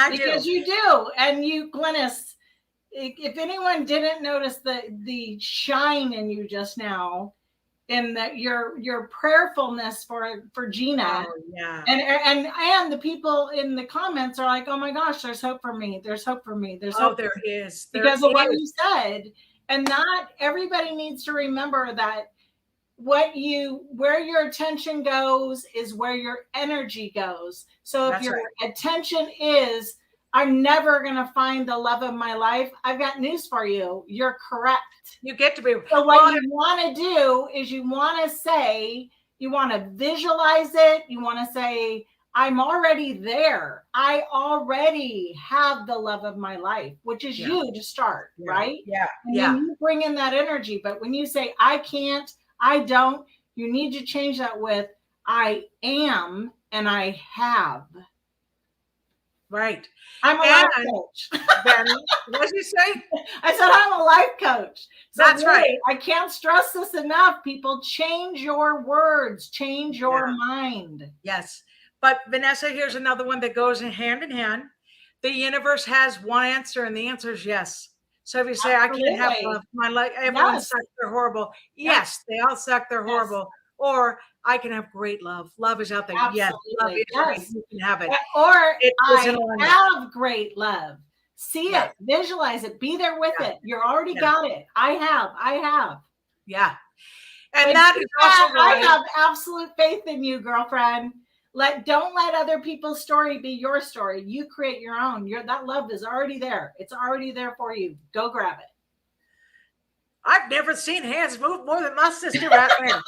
Because you do. And you, Glynis, if anyone didn't notice the shine in you just now, in that your prayerfulness for Gina, and the people in the comments are like, oh my gosh, there's hope for me. There's hope for me. There's hope. There is. Because of what you said. And not everybody needs to remember that where your attention goes is where your energy goes. So if your attention is, I'm never going to find the love of my life, I've got news for you. You're correct. You get to be. So what you want to do is you want to visualize it. You want to say, I'm already there. I already have the love of my life, which is you to start, right? Yeah. And then you bring in that energy. But when you say, I can't, I don't, you need to change that with, I am and I have. Right. I'm a life coach. Then, what did you say? I said, I'm a life coach. So that's right. I can't stress this enough. People, change your words, change your mind. Yes. But Vanessa, here's another one that goes hand in hand. The universe has one answer, and the answer is yes. So if you say, I can't have love, my life, everyone sucks, they're horrible. Yes, they all suck, they're horrible. Or I can have great love. Love is out there. Absolutely. Yes, love is great. You can have it. Or I have great love. See it, visualize it, be there with it. You already got it. I have. Yeah. And that is also I have absolute faith in you, girlfriend. Don't let other people's story be your story. You create your own. That love is already there. It's already there for you. Go grab it. I've never seen hands move more than my sister right now.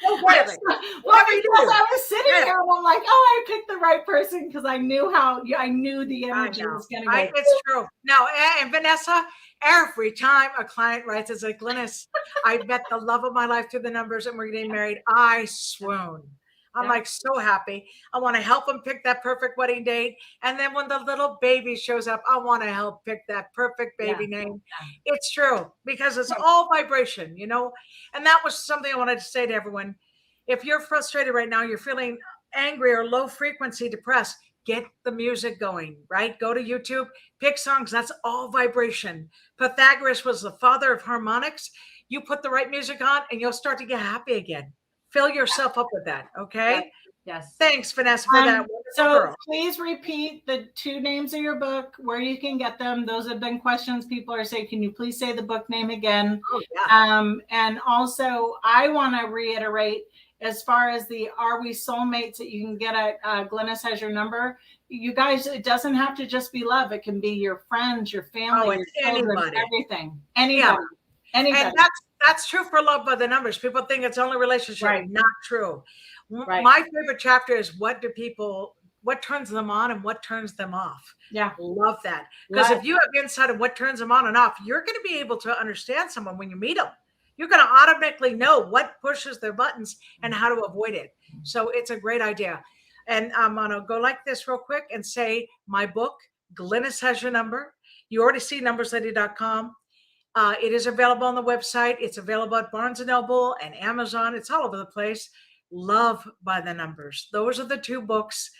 Because I was sitting here and I'm like, oh, I picked the right person because I knew the energy was going to go. It's true. No, and Vanessa, every time a client writes, it's like, Glynis, I met the love of my life through the numbers and we're getting married, I swoon. I'm like so happy. I want to help them pick that perfect wedding date. And then when the little baby shows up, I want to help pick that perfect baby name. It's true, because it's all vibration, you know? And that was something I wanted to say to everyone. If you're frustrated right now, you're feeling angry or low frequency, depressed, get the music going, right? Go to YouTube, pick songs. That's all vibration. Pythagoras was the father of harmonics. You put the right music on and you'll start to get happy again. Fill yourself up with that, okay? Yes. Thanks, Vanessa, for that. Wonderful So girl. please repeat the 2 names of your book, where you can get them. Those have been questions people are saying, can you please say the book name again? Oh, yeah. And also, I want to reiterate, as far as the Are We Soulmates that you can get at Glynis Has Your Number, you guys, it doesn't have to just be love. It can be your friends, your family, your children, anybody. everything. Anybody. Yeah. Anybody. And that's true for Love by the Numbers. People think it's only relationship. Right. Not true. Right. My favorite chapter is what turns them on and what turns them off. Yeah. Love that. Because if you have insight of what turns them on and off, you're going to be able to understand someone when you meet them. You're going to automatically know what pushes their buttons and how to avoid it. So it's a great idea. And I'm going to go like this real quick and say my book, Glynis Has Your Number. You already see numberslady.com. It is available on the website. It's available at Barnes & Noble and Amazon. It's all over the place. Love by the Numbers. Those are the 2 books.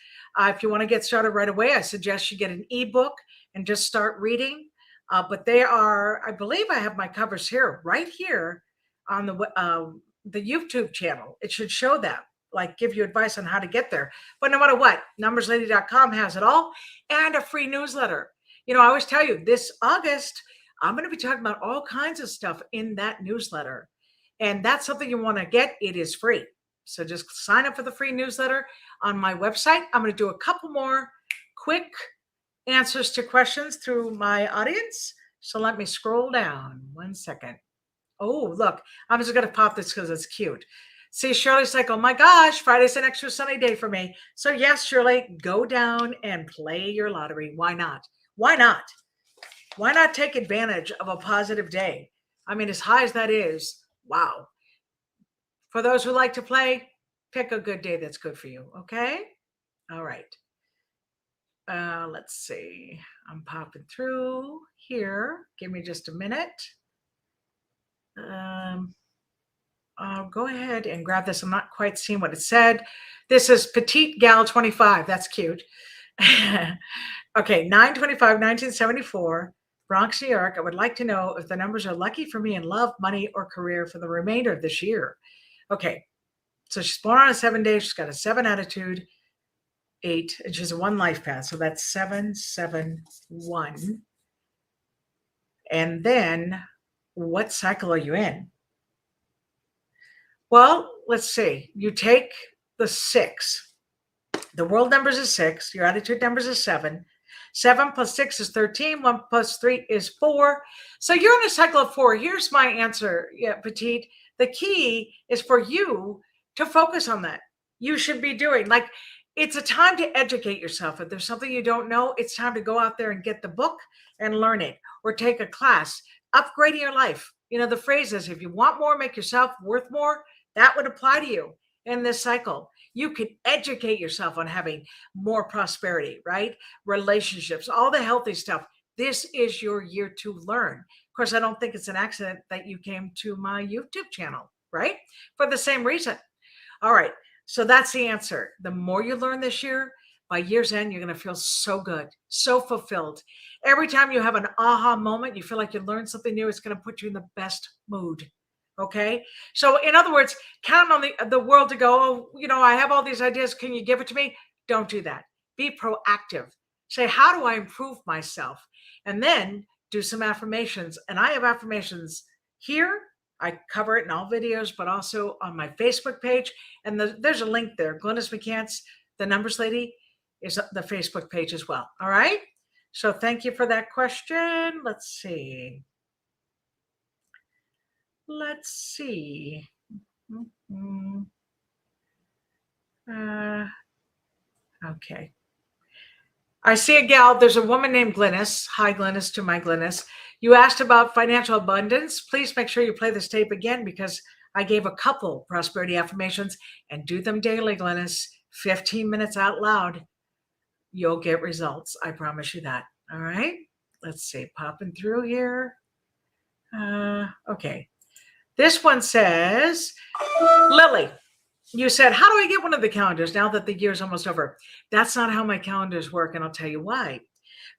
If you want to get started right away, I suggest you get an ebook and just start reading. But they are, I believe I have my covers here, right here on the YouTube channel. It should show that, like give you advice on how to get there. But no matter what, numberslady.com has it all, and a free newsletter. You know, I always tell you this August, I'm going to be talking about all kinds of stuff in that newsletter. And that's something you want to get. It is free. So just sign up for the free newsletter on my website. I'm going to do a couple more quick answers to questions through my audience. So let me scroll down 1 second. Oh, look, I'm just going to pop this because it's cute. See, Shirley's like, oh my gosh, Friday's an extra sunny day for me. So yes, Shirley, go down and play your lottery. Why not? Why not? Why not take advantage of a positive day? I mean, as high as that is, wow. For those who like to play, pick a good day that's good for you, okay? All right. Let's see. I'm popping through here. Give me just a minute. I'll go ahead and grab this. I'm not quite seeing what it said. This is Petite Gal 25. That's cute. Okay, 9/25/1974, Bronx, New York. I would like to know if the numbers are lucky for me in love, money, or career for the remainder of this year. Okay, so she's born on a 7 day. She's got a 7 attitude, 8, and she's a 1 life path. So that's 771. And then what cycle are you in? Well, let's see. You take the 6. The world numbers is 6. Your attitude numbers is 7. 7 plus 6 is 13. 1 plus 3 is 4. So you're in a cycle of 4. Here's my answer, Petite. The key is for you to focus on that. You should be doing, like, it's a time to educate yourself. If there's something you don't know, it's time to go out there and get the book and learn it, or take a class, upgrading your life. You know, the phrase is, if you want more, make yourself worth more. That would apply to you in this cycle. You can educate yourself on having more prosperity, right? Relationships, all the healthy stuff. This is your year to learn. Of course, I don't think it's an accident that you came to my YouTube channel, right? For the same reason. All right. So that's the answer. The more you learn this year, by year's end, you're going to feel so good, so fulfilled. Every time you have an aha moment, you feel like you learned something new, it's going to put you in the best mood. Okay. So in other words, count on the world to go, oh, you know, I have all these ideas. Can you give it to me? Don't do that. Be proactive. Say, how do I improve myself? And then do some affirmations. And I have affirmations here. I cover it in all videos, but also on my Facebook page. And there's a link there. Glynis McCANTS, the Numbers Lady, is the Facebook page as well. All right. So thank you for that question. Let's see. Okay. I see a gal. There's a woman named Glynis. Hi, Glynis, to my Glynis. You asked about financial abundance. Please make sure you play this tape again, because I gave a couple prosperity affirmations, and do them daily, Glynis. 15 minutes out loud. You'll get results. I promise you that. All right. Let's see. Popping through here. Okay. This one says, Lily, you said, how do I get one of the calendars now that the year's almost over? That's not how my calendars work, and I'll tell you why.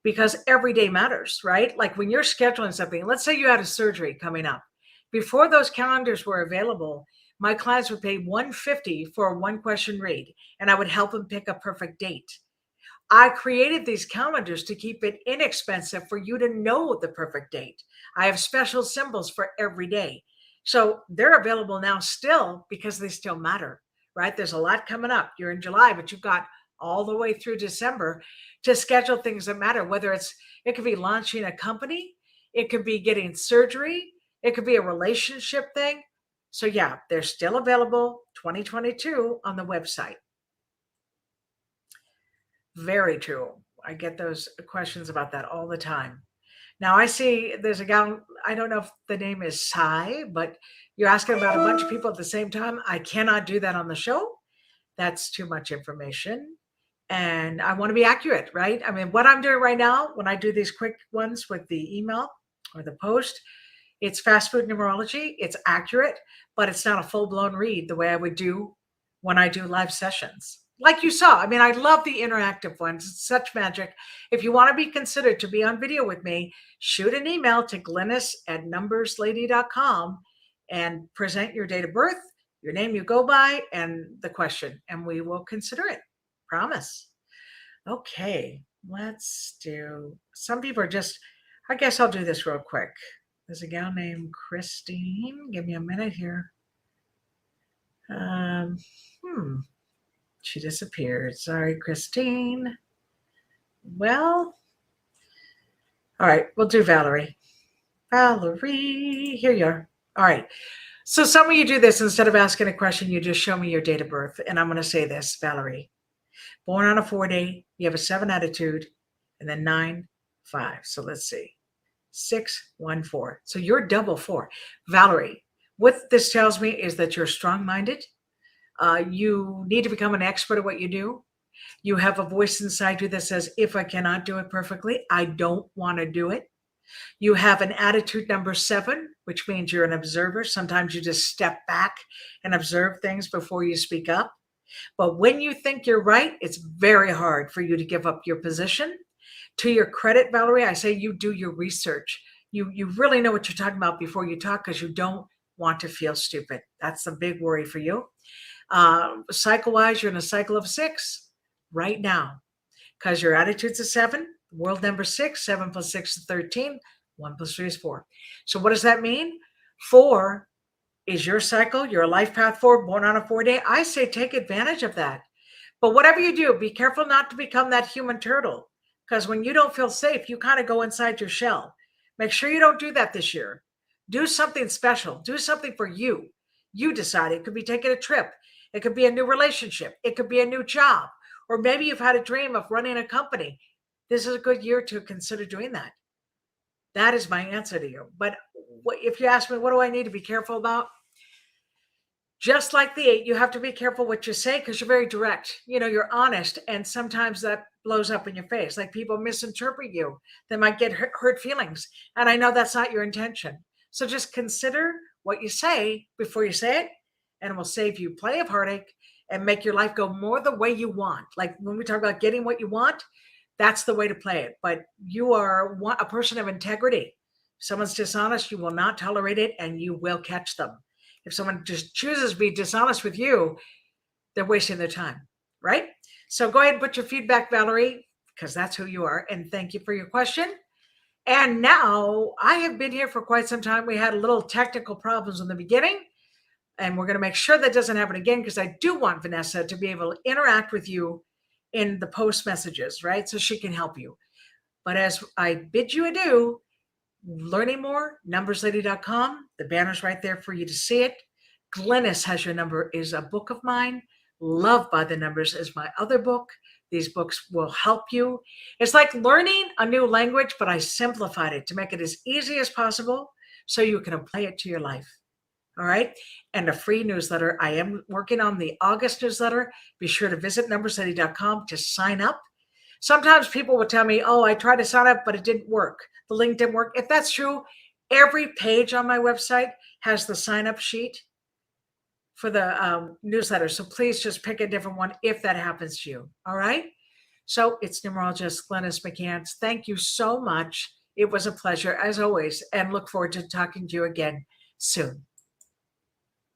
Because every day matters, right? Like when you're scheduling something, let's say you had a surgery coming up. Before those calendars were available, my clients would pay $150 for a 1-question read, and I would help them pick a perfect date. I created these calendars to keep it inexpensive for you to know the perfect date. I have special symbols for every day. So they're available now still because they still matter, right? There's a lot coming up. You're in July, but you've got all the way through December to schedule things that matter, whether it could be launching a company, it could be getting surgery, it could be a relationship thing. So yeah, they're still available 2022 on the website. Very true. I get those questions about that all the time. Now I see there's a gal, I don't know if the name is Sai, but you're asking about a bunch of people at the same time. I cannot do that on the show. That's too much information. And I want to be accurate, right? I mean, what I'm doing right now, when I do these quick ones with the email or the post, it's fast food numerology. It's accurate, but it's not a full-blown read the way I would do when I do live sessions. Like you saw, I mean, I love the interactive ones. It's such magic. If you want to be considered to be on video with me, shoot an email to glynis@numberslady.com and present your date of birth, your name you go by, and the question, and we will consider it. Promise. Okay, let's do, some people are just, I guess I'll do this real quick. There's a gal named Christine. Give me a minute here. She disappeared. Sorry, Christine. Well, all right, we'll do Valerie. Valerie, here you are. All right. So some of you do this, instead of asking a question, you just show me your date of birth. And I'm going to say this, Valerie. Born on a 4-day, you have a 7 attitude, and then 9, 5. So let's see. 6, 1, 4. So you're double 4. Valerie, what this tells me is that you're strong-minded. You need to become an expert at what you do. You have a voice inside you that says, if I cannot do it perfectly, I don't want to do it. You have an attitude number 7, which means you're an observer. Sometimes you just step back and observe things before you speak up. But when you think you're right, it's very hard for you to give up your position. To your credit, Valerie, I say you do your research. You really know what you're talking about before you talk, because you don't want to feel stupid. That's the big worry for you. Cycle-wise, you're in a cycle of 6 right now, because your attitude's a 7, world number 6, 7 plus 6 is 13, 1 plus 3 is 4. So what does that mean? 4 is your cycle. You're a life path 4, born on a 4-day. I say take advantage of that. But whatever you do, be careful not to become that human turtle, because when you don't feel safe, you kind of go inside your shell. Make sure you don't do that this year. Do something special. Do something for you. You decide. It could be taking a trip. It could be a new relationship. It could be a new job. Or maybe you've had a dream of running a company. This is a good year to consider doing that. That is my answer to you. But if you ask me, what do I need to be careful about? Just like the 8, you have to be careful what you say, because you're very direct. You know, you're honest. And sometimes that blows up in your face. Like, people misinterpret you. They might get hurt feelings. And I know that's not your intention. So just consider what you say before you say it, and it will save you plenty of heartache and make your life go more the way you want. Like when we talk about getting what you want, that's the way to play it. But you are a person of integrity. If someone's dishonest, you will not tolerate it, and you will catch them. If someone just chooses to be dishonest with you, they're wasting their time, right? So go ahead and put your feedback, Valerie, because that's who you are. And thank you for your question. And now, I have been here for quite some time. We had a little technical problems in the beginning, and we're going to make sure that doesn't happen again, because I do want Vanessa to be able to interact with you in the post messages, right? So she can help you. But as I bid you adieu, learning more, numberslady.com. The banner's right there for you to see it. Glynis Has Your Number is a book of mine. Love by the Numbers is my other book. These books will help you. It's like learning a new language, but I simplified it to make it as easy as possible so you can apply it to your life. All right. And a free newsletter. I am working on the August newsletter. Be sure to visit numberslady.com to sign up. Sometimes people will tell me, oh, I tried to sign up, but it didn't work. The link didn't work. If that's true, every page on my website has the sign up sheet for the newsletter. So please just pick a different one if that happens to you. All right. So it's numerologist Glynis McCants. Thank you so much. It was a pleasure as always, and look forward to talking to you again soon.